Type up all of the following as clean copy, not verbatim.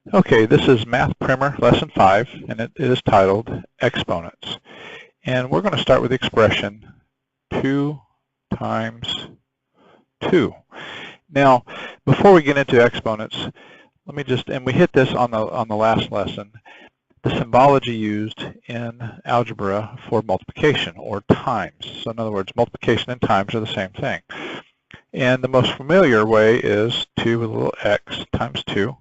Okay, this is Math Primer Lesson 5, and it is titled Exponents. And we're going to start with the expression 2 times 2. Now, before we get into exponents, let me just, and we hit this on the last lesson, the symbology used in algebra for multiplication or times. So in other words, multiplication and times are the same thing. And the most familiar way is 2 with a little x times 2.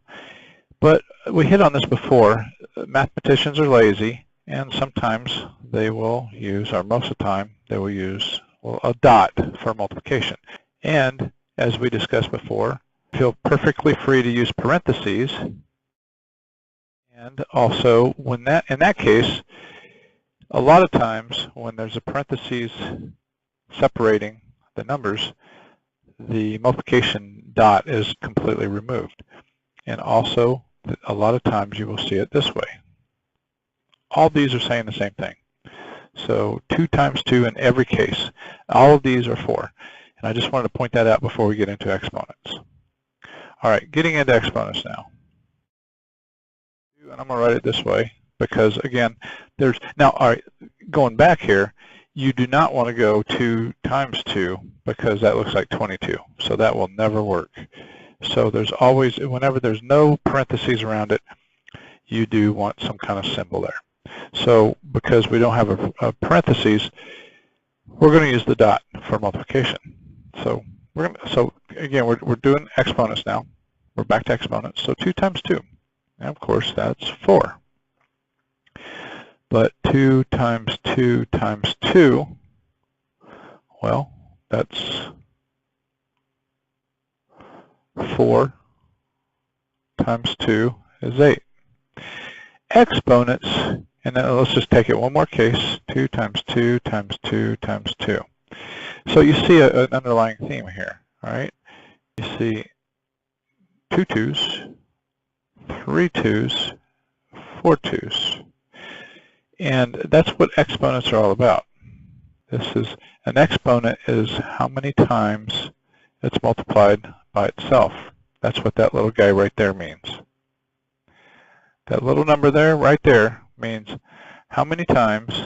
But we hit on this before. Mathematicians are lazy, and sometimes they will use, or most of the time, they will use a dot for multiplication. And as we discussed before, feel perfectly free to use parentheses. And also, in that case, a lot of times when there's a parentheses separating the numbers, the multiplication dot is completely removed. And also, a lot of times you will see it this way. All these are saying the same thing. So 2 times 2 in every case. All of these are 4. And I just wanted to point that out before we get into exponents. All right, getting into exponents now. And I'm going to write it this way because, again, there's now, all right, going back here, you do not want to go 2 times 2 because that looks like 22. So that will never work. So there's always, whenever there's no parentheses around it, you do want some kind of symbol there. So because we don't have a parentheses, we're going to use the dot for multiplication. So again, we're doing exponents now. We're back to exponents. So 2 times 2, and of course that's 4. But 2 times 2 times 2, well, that's 4 times 2 is 8. Exponents, and then let's just take it one more case, 2 times 2 times 2 times 2. So you see an underlying theme here, all right? You see 2 2's, 3 2's, 4 2's. And that's what exponents are all about. An exponent is how many times it's multiplied by itself. That's what that little guy right there means. That little number there, right there, means how many times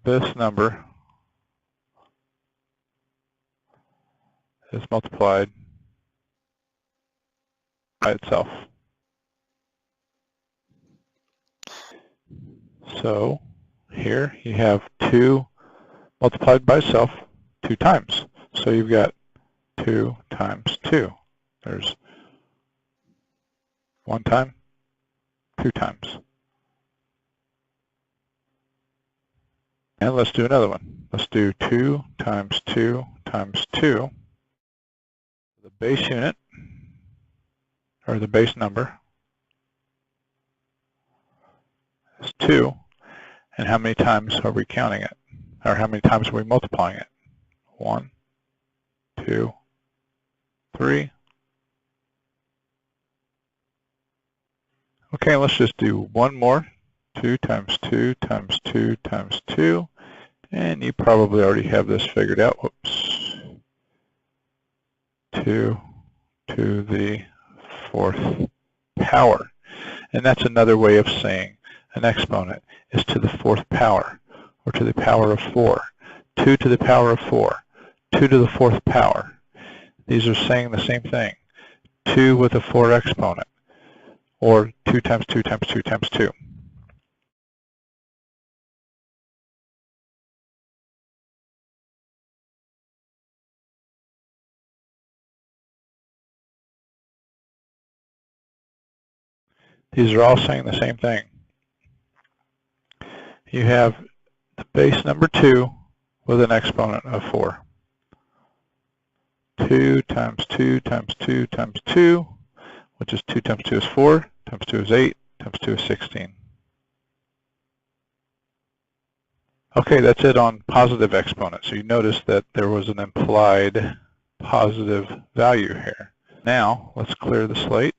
this number is multiplied by itself. So here you have 2 multiplied by itself 2 times. So you've got 2 times 2. There's 1 time, 2 times. And let's do another one. Let's do 2 times 2 times 2. The base unit, or the base number, is 2. And how many times are we counting it? Or how many times are we multiplying it? 1, 2, 3. Okay, let's just do one more. 2 times 2 times 2 times 2. And you probably already have this figured out. Whoops. 2 to the 4th power. And that's another way of saying an exponent is to the 4th power, or to the power of 4. 2 to the power of 4. 2 to the 4th power. These are saying the same thing. 2 with a 4 exponent, or 2 times 2 times 2 times 2. These are all saying the same thing. You have the base number 2 with an exponent of 4. 2 times 2 times 2 times 2, which is 2 times 2 is 4, times 2 is 8, times 2 is 16. Okay, that's it on positive exponents. So you notice that there was an implied positive value here. Now, let's clear the slate.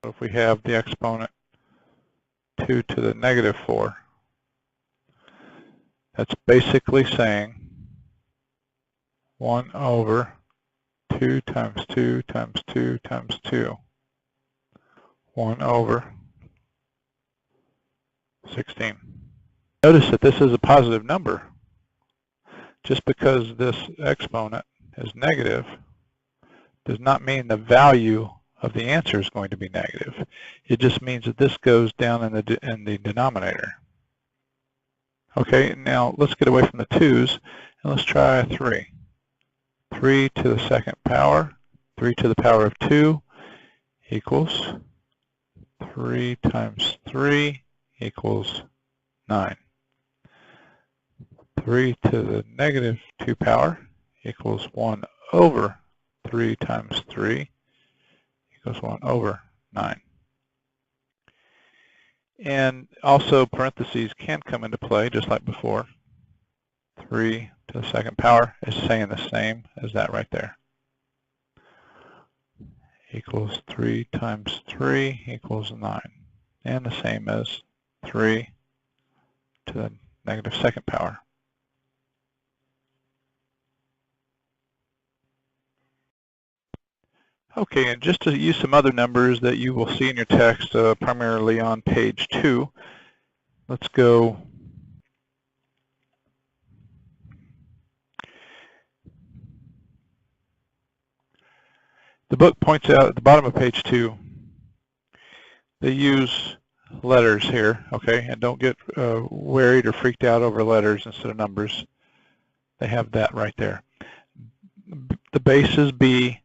So if we have the exponent 2 to the negative 4, that's basically saying 1 over 2 times 2 times 2 times 2. 1 over 16. Notice that this is a positive number. Just because this exponent is negative does not mean the value of the answer is going to be negative. It just means that this goes down in the denominator. Okay, now let's get away from the 2's and let's try 3. 3 to the second power, 3 to the power of 2 equals 3 times 3 equals 9. 3 to the negative 2 power equals 1 over 3 times 3 equals 1 over 9. And also parentheses can come into play just like before. 3 to the second power is saying the same as that right there. Equals 3 times 3 equals 9. And the same as 3 to the negative second power. Okay, and just to use some other numbers that you will see in your text, primarily on page 2, let's go the book points out at the bottom of page 2, they use letters here, okay, and don't get worried or freaked out over letters instead of numbers. They have that right there. The base is b,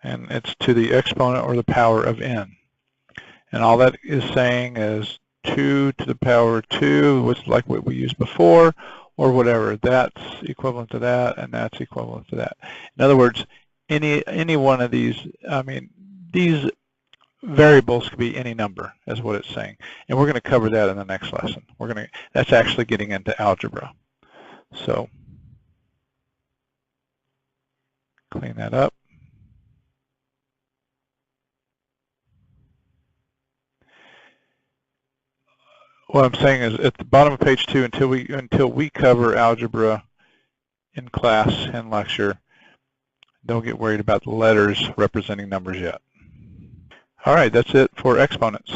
and it's to the exponent or the power of n. And all that is saying is 2 to the power of 2, which is like what we used before, or whatever. That's equivalent to that, and that's equivalent to that. In other words, any one of these, I mean, these variables could be any number, is what it's saying. And we're going to cover that in the next lesson. That's actually getting into algebra. So, clean that up. What I'm saying is at the bottom of page 2, until we cover algebra in class and lecture, don't get worried about the letters representing numbers yet. All right, that's it for exponents.